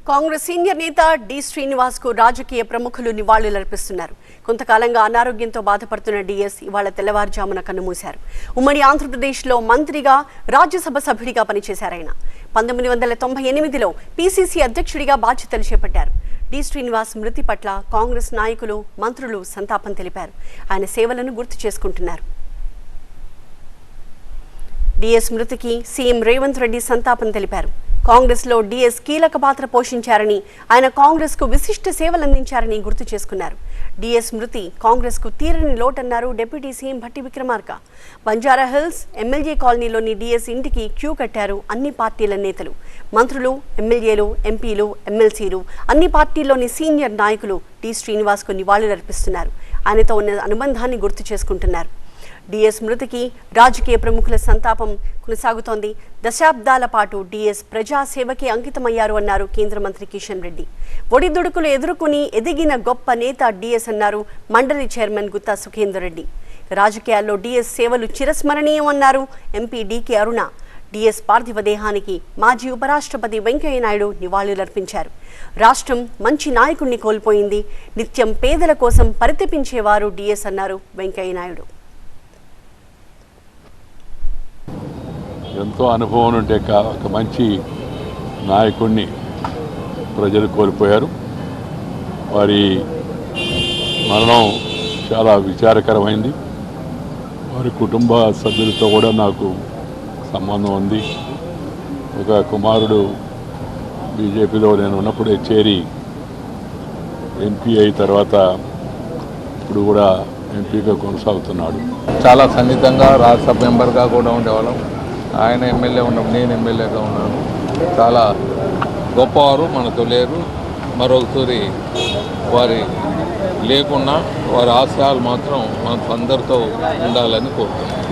Congress senior నేత D Srinivas కు రాజకీయ ప్రముఖులు నివాళులర్పిస్తున్నారు. కొంతకాలంగా అనారోగ్యంతో బాధపడుతున్న డిఎస్ ఇవాళ తెల్లవారుజామున కన్నుమూశారు. ఉమ్మడి ఆంధ్రప్రదేశ్లో మంత్రిగా, రాజ్యసభ సభ్యుడిగా పనిచేశారాయన. 1998లో పీసీసీ అధ్యక్షుడిగా బాధ్యతలు చేపట్టారు. డి శ్రీనివాస్ మృతి పట్ల కాంగ్రెస్ నాయకులు, మంత్రులు సంతాపం తెలిపారు. ఆయన సేవలను గుర్తు చేసుకుంటున్నారు. డిఎస్ మృతికి సీఎం రేవంత్ రెడ్డి సంతాపం తెలిపారు. కాంగ్రెస్ లో డిఎస్ కీలక పాత్ర పోషించారని, ఆయన కాంగ్రెస్ కు విశిష్ట సేవలందించారని గుర్తు చేసుకున్నారు. డిఎస్ మృతి కాంగ్రెస్ కు తీరని లోటన్నారు deputy CM Bhatti Vikramarka. Banjara Hills MLA కాలనీలోని డిఎస్ ఇంటికి క్యూ కట్టారు అన్ని పార్టీల నేతలు, మంత్రులు, ఎమ్మెల్యేలు, ఎంపీలు, ఎమ్మెల్సీలు, అన్ని పార్టీల్లోని సీనియర్ నాయకులు డి శ్రీనివాస్ కు నివాళులర్పిస్తున్నారు. ఆయనతో ఉన్న అనుబంధాన్ని గుర్తు చేసుకుంటున్నారు. డిఎస్ మృతికి రాజకీయ ప్రముఖుల సంతాపం కొనసాగుతోంది. దశాబ్దాల పాటు డిఎస్ ప్రజాసేవకి అంకితమయ్యారు అన్నారు కేంద్ర మంత్రి కిషన్ రెడ్డి. ఒడిదుడుకులు ఎదుర్కొని ఎదిగిన గొప్ప నేత డిఎస్ అన్నారు మండలి చైర్మన్ గుత్తా సుఖేందర్ రెడ్డి. రాజకీయాల్లో డిఎస్ సేవలు చిరస్మరణీయం అన్నారు ఎంపీ డికే అరుణ. డిఎస్ పార్థివ దేహానికి మాజీ ఉపరాష్ట్రపతి వెంకయ్యనాయుడు నివాళులర్పించారు. రాష్ట్రం మంచి నాయకుడిని కోల్పోయింది, నిత్యం పేదల కోసం పరితపించేవారు డిఎస్ అన్నారు వెంకయ్యనాయుడు. ఎంతో అనుభవం ఉండే ఒక మంచి నాయకుడిని ప్రజలు కోల్పోయారు. వారి మరణం చాలా విచారకరమైంది. వారి కుటుంబ సభ్యులతో కూడా నాకు సంబంధం ఉంది. ఒక కుమారుడు బీజేపీలో నేను ఉన్నప్పుడే చేరి ఎంపీ అయిన తర్వాత ఇప్పుడు కూడా ఎంపీగా కొనసాగుతున్నాడు. చాలా సన్నిహితంగా రాజ్యసభ మెంబర్గా కూడా ఉండేవాళ్ళం. ఆయన ఎమ్మెల్యే ఉన్నప్పుడు నేను ఎమ్మెల్యేగా ఉన్నాను. చాలా గొప్పవారు, మనతో లేరు. మరొకసారి వారి లేకున్నా వారి ఆశయాలు మాత్రం మనకు అందరితో ఉండాలని కోరుతున్నాను.